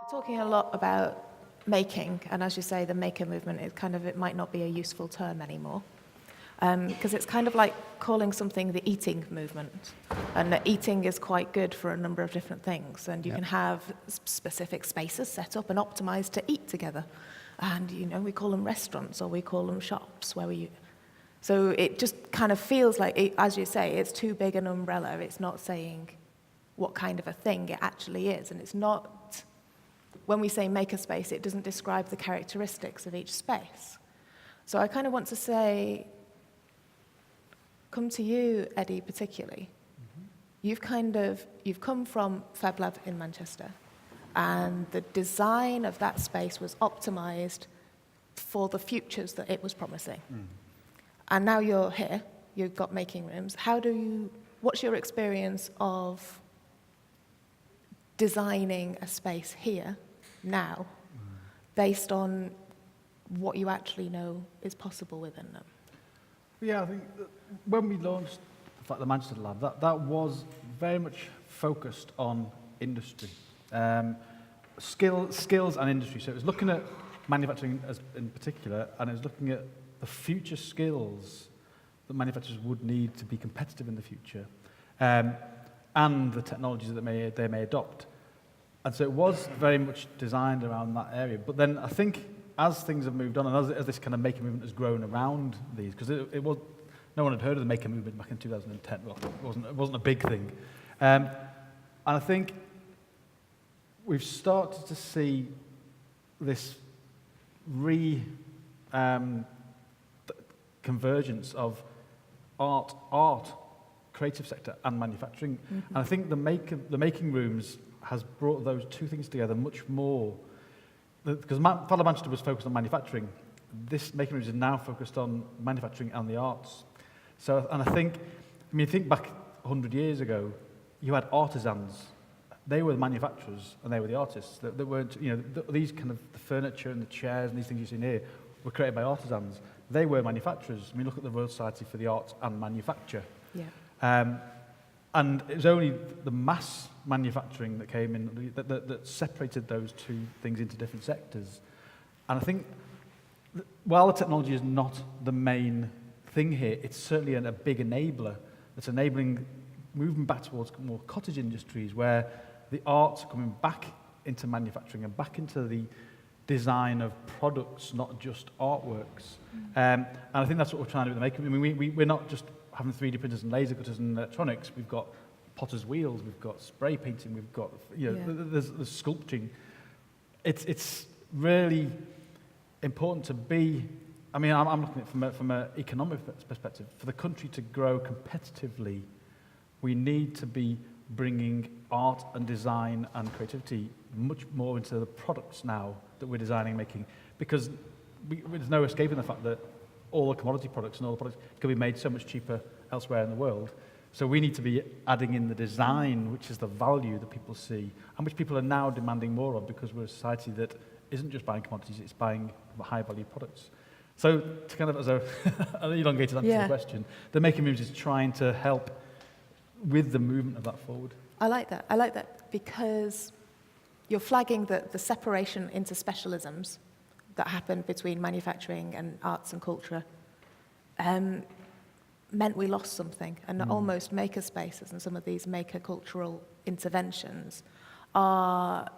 Talking a lot about making, and as you say, the maker movement, it might not be a useful term anymore. Because it's kind of like calling something the eating movement. And eating is quite good for a number of different things. And you can have specific spaces set up and optimized to eat together. And, we call them restaurants or we call them shops So it just kind of feels like, as you say, it's too big an umbrella. It's not saying what kind of a thing it actually is. And it's not, when we say makerspace, it doesn't describe the characteristics of each space. So I kind of want to say, come to you, Eddie, particularly. Mm-hmm. You've come from Fab Lab in Manchester, and the design of that space was optimized for the futures that it was promising. Mm. And now you're here, you've got making rooms. What's your experience of designing a space here, now, based on what you actually know is possible within them? Yeah, I think that when we launched the Manchester Lab, that was very much focused on industry, skills and industry. So it was looking at manufacturing in particular, and it was looking at the future skills that manufacturers would need to be competitive in the future, and the technologies that they may adopt. And so it was very much designed around that area. But then I think as things have moved on, and as this kind of maker movement has grown around these, because it was, no one had heard of the maker movement back in 2010. Well, it wasn't a big thing. And I think we've started to see this convergence of art, creative sector, and manufacturing. Mm-hmm. And I think the making rooms has brought those two things together much more. Because Fab Lab Manchester was focused on manufacturing, this making rooms is now focused on manufacturing and the arts. So, and I think back 100 years ago, you had artisans. They were the manufacturers and they were the artists. They weren't, these kind of the furniture and the chairs and these things you see in here were created by artisans. They were manufacturers. Look at the Royal Society for the Arts and Manufacture. Yeah. And it was only the mass manufacturing that came in that separated those two things into different sectors. And I think while the technology is not the main thing here, it's certainly a big enabler that's enabling moving back towards more cottage industries where the arts are coming back into manufacturing and back into the design of products, not just artworks. And I think that's what we're trying to do with the making. We're not just having 3D printers and laser cutters and electronics. We've got potter's wheels, we've got spray painting, we've got, there's sculpting. It's really important to be, I'm looking at it from an economic perspective. For the country to grow competitively, we need to be bringing art and design and creativity much more into the products now that we're designing and making, because there's no escaping the fact that all the commodity products and all the products can be made so much cheaper elsewhere in the world. So we need to be adding in the design, which is the value that people see, and which people are now demanding more of, because we're a society that isn't just buying commodities, it's buying high-value products. So to kind of, as an elongated answer to the question, the Making Moves is trying to help with the movement of that forward. I like that because you're flagging the separation into specialisms that happened between manufacturing and arts and culture meant we lost something, and almost maker spaces and some of these maker cultural interventions are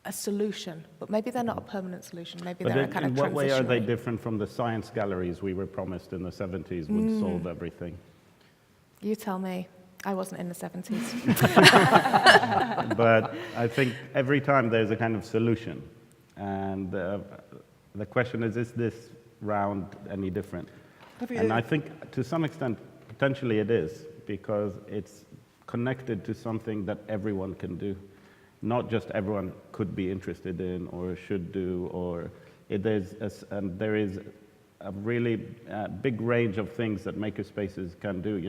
a solution, but maybe they're not a permanent solution. Maybe they're a kind of transitional. In what way are they different from the science galleries we were promised in the 70s would solve everything? You tell me. I wasn't in the 70s. But I think every time there's a kind of solution, and the question is this round any different? And I think to some extent, potentially it is, because it's connected to something that everyone can do. Not just everyone could be interested in or should do, or there is a really big range of things that makerspaces can do.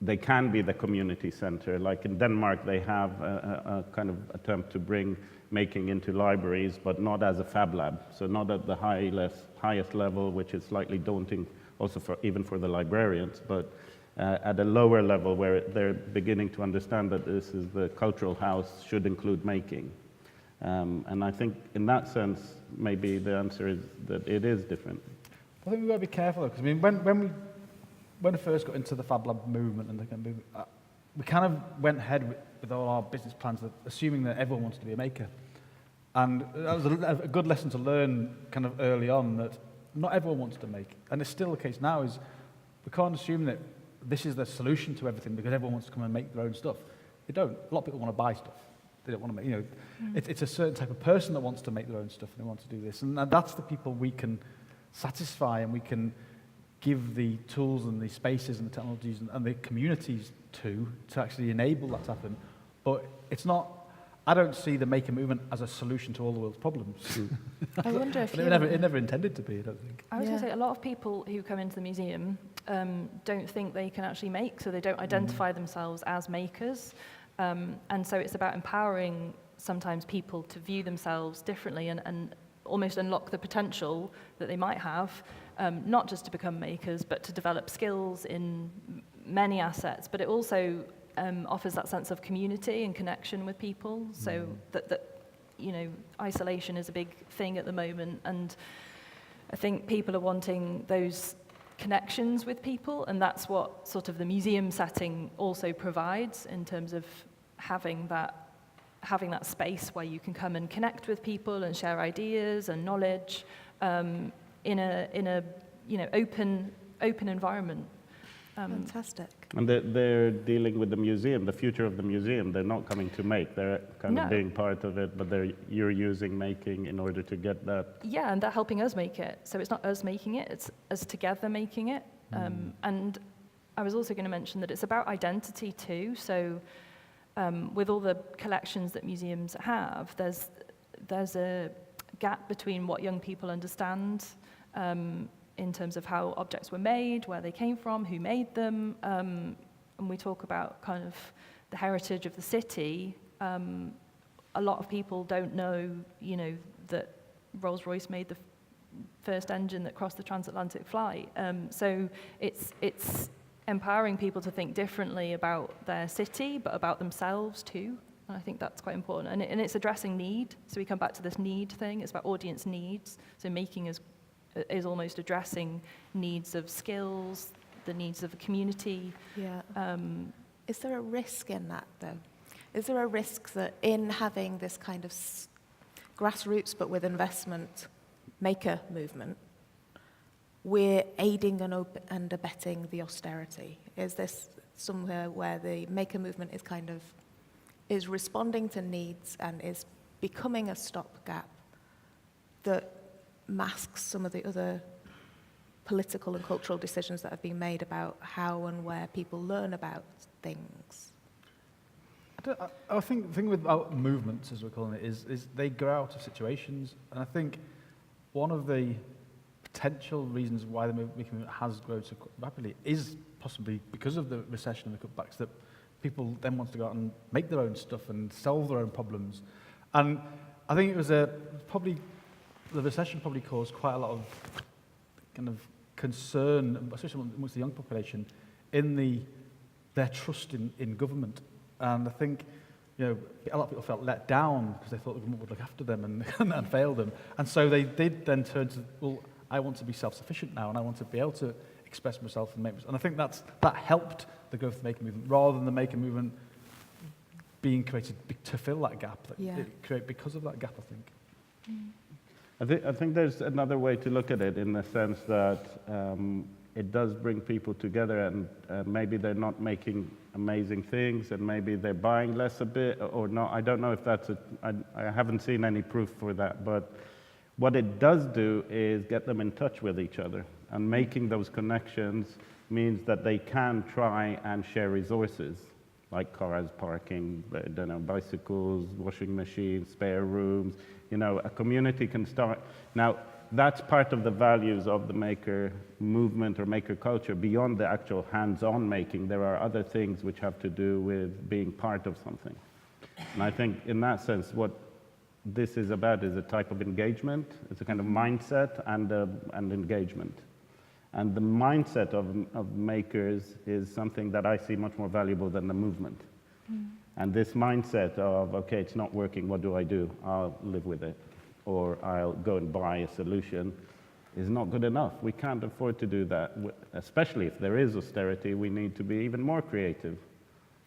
They can be the community center. Like in Denmark, they have a kind of attempt to bring making into libraries, but not as a fab lab. So not at the highest level, which is slightly daunting also even for the librarians, but at a lower level where they're beginning to understand that this is the cultural house should include making. And I think in that sense, maybe the answer is that it is different. I think we've got to be careful, because I mean, when we first got into the Fab Lab movement and the kind of movement, we kind of went ahead with all our business plans, assuming that everyone wants to be a maker. And that was a good lesson to learn kind of early on, that not everyone wants to make. And it's still the case now, is we can't assume that this is the solution to everything because everyone wants to come and make their own stuff. They don't. A lot of people want to buy stuff. They don't want to make, it's a certain type of person that wants to make their own stuff and they want to do this. And that's the people we can satisfy, and we can give the tools and the spaces and the technologies and the communities to actually enable that to happen. But it's not, I don't see the maker movement as a solution to all the world's problems. I wonder if it never intended to be, I don't think. I was going to say, a lot of people who come into the museum don't think they can actually make, so they don't identify themselves as makers. And so it's about empowering sometimes people to view themselves differently and almost unlock the potential that they might have, not just to become makers, but to develop skills in many assets. But it also offers that sense of community and connection with people, so that isolation is a big thing at the moment, and I think people are wanting those connections with people, and that's what sort of the museum setting also provides in terms of having that space where you can come and connect with people and share ideas and knowledge in a open environment. Fantastic. And they're dealing with the museum, the future of the museum. They're not coming to make. They're kind of being part of it, but you're using making in order to get that. Yeah, and they're helping us make it. So it's not us making it, it's us together making it. And I was also going to mention that it's about identity too. So with all the collections that museums have, there's a gap between what young people understand in terms of how objects were made, where they came from, who made them, and we talk about kind of the heritage of the city. A lot of people don't know, that Rolls-Royce made the first engine that crossed the transatlantic flight. So it's empowering people to think differently about their city, but about themselves too. And I think that's quite important. And it's addressing need. So we come back to this need thing. It's about audience needs. So making is almost addressing needs of skills, the needs of a community. Yeah. Is there a risk in that, though? Is there a risk that in having this kind of grassroots but with investment maker movement, we're aiding and abetting the austerity? Is this somewhere where the maker movement is responding to needs and is becoming a stopgap that masks some of the other political and cultural decisions that have been made about how and where people learn about things? I think the thing with movements, as we're calling it, is they grow out of situations. And I think one of the potential reasons why the movement has grown so rapidly is possibly because of the recession and the cutbacks, that people then want to go out and make their own stuff and solve their own problems. And I think it was the recession probably caused quite a lot of kind of concern, especially amongst the young population, in their trust in government. And I think, a lot of people felt let down because they thought the government would look after them and fail them. And so they did then turn to, well, I want to be self-sufficient now, and I want to be able to express myself and make myself. And I think that helped the growth of the maker movement, rather than the maker movement being created to fill that gap. Because of that gap, I think. I think there's another way to look at it, in the sense that it does bring people together, and maybe they're not making amazing things, and maybe they're buying less a bit or not. I don't know if I haven't seen any proof for that, but what it does do is get them in touch with each other, and making those connections means that they can try and share resources like cars, parking, bicycles, washing machines, spare rooms. A community can start. Now, that's part of the values of the maker movement or maker culture. Beyond the actual hands-on making, there are other things which have to do with being part of something. And I think in that sense, what this is about is a type of engagement. It's a kind of mindset and engagement. And the mindset of makers is something that I see much more valuable than the movement. And this mindset of, okay, it's not working, what do I do? I'll live with it, or I'll go and buy a solution, is not good enough. We can't afford to do that, especially if there is austerity. We need to be even more creative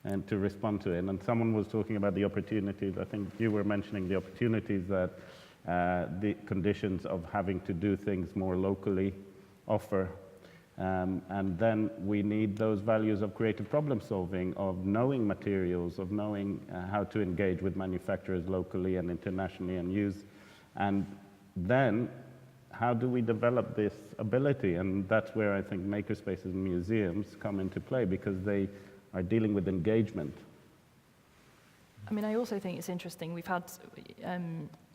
and to respond to it. And someone was talking about the opportunities. I think you were mentioning the opportunities that the conditions of having to do things more locally offer. And then we need those values of creative problem solving, of knowing materials, of knowing how to engage with manufacturers locally and internationally and use. And then how do we develop this ability? And that's where I think makerspaces and museums come into play, because they are dealing with engagement. I mean, I also think it's interesting. We've had,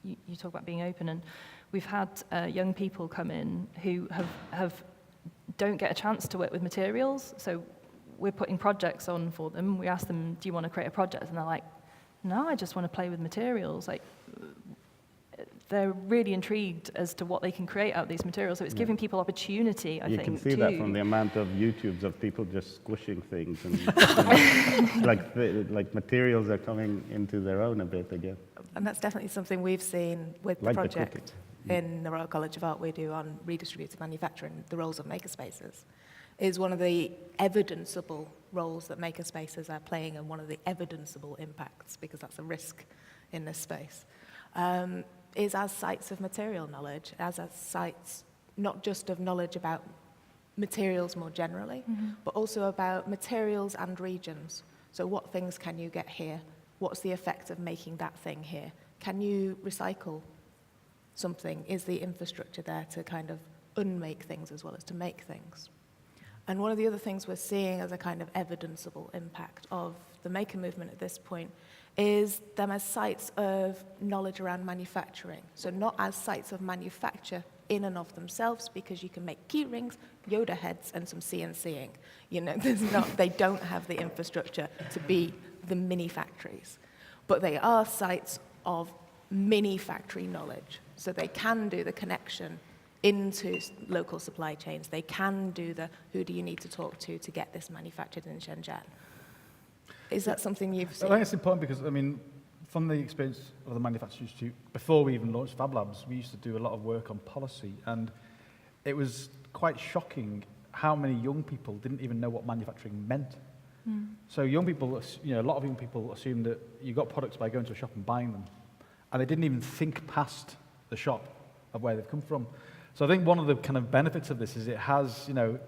you talk about being open, and we've had young people come in who don't get a chance to work with materials. So we're putting projects on for them. We ask them, do you want to create a project? And they're like, no, I just want to play with materials. Like, they're really intrigued as to what they can create out of these materials. So it's giving people opportunity, I think, you can see that from the amount of YouTubes of people just squishing things. And like materials are coming into their own a bit again. And that's definitely something we've seen with the Like the project cooking. in the Royal College of Art we do on redistributed manufacturing, the roles of makerspaces, is one of the evidenceable roles that makerspaces are playing, and one of the evidenceable impacts, because that's a risk in this space, is as sites of material knowledge, as sites not just of knowledge about materials more generally, but also about materials and regions. So what things can you get here? What's the effect of making that thing here? Can you recycle something? Is the infrastructure there to kind of unmake things as well as to make things? And one of the other things we're seeing as a kind of evidenceable impact of the maker movement at this point is them as sites of knowledge around manufacturing. So not as sites of manufacture in and of themselves, because you can make key rings, Yoda heads, and some CNCing. You know, they don't have the infrastructure to be the mini factories. But they are sites of mini factory knowledge. So they can do the connection into local supply chains. They can do the who do you need to talk to get this manufactured in Shenzhen. Is that something you've seen? I think it's important because, I mean, from the experience of the Manufacturing Institute, before we even launched Fab Labs, we used to do a lot of work on policy, and it was quite shocking how many young people didn't even know what manufacturing meant. So young people, you know, a lot of young people assume that you got products by going to a shop and buying them, and they didn't even think past the shop of where they've come from. So I think one of the kind of benefits of this is it has, you know,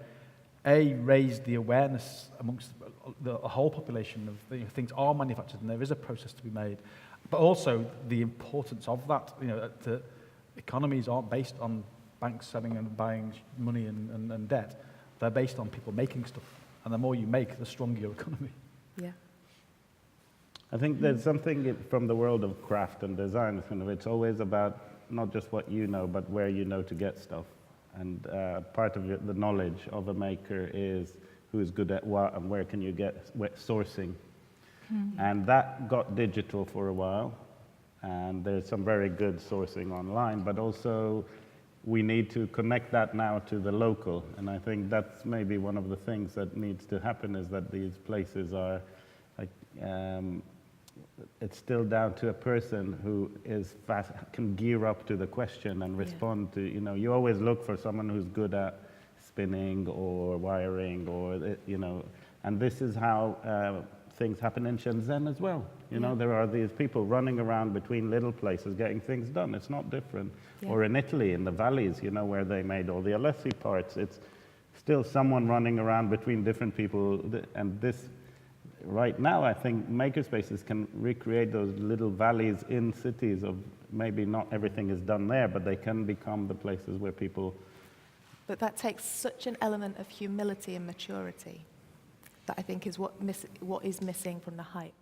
raised the awareness amongst the whole population of things are manufactured and there is a process to be made, but also the importance of that. You know, the economies aren't based on banks selling and buying money and debt. They're based on people making stuff, and the more you make, the stronger your economy. Yeah. I think there's something from the world of craft and design. It's always about not just what you know, but where you know to get stuff. And part of the knowledge of a maker is who is good at what and where can you get sourcing. And that got digital for a while. And there's some very good sourcing online, but also we need to connect that now to the local. And I think that's maybe one of the things that needs to happen, is that these places are like, it's still down to a person who is fast, can gear up to the question and respond to, you know, you always look for someone who's good at spinning or wiring or, you know, and this is how things happen in Shenzhen as well. You know, there are these people running around between little places getting things done. It's not different. Or in Italy, in the valleys, you know, where they made all the Alessi parts, it's still someone running around between different people. And this, right now, I think makerspaces can recreate those little valleys in cities of maybe not everything is done there, but they can become the places where people... But that takes such an element of humility and maturity that I think is what is missing from the hype.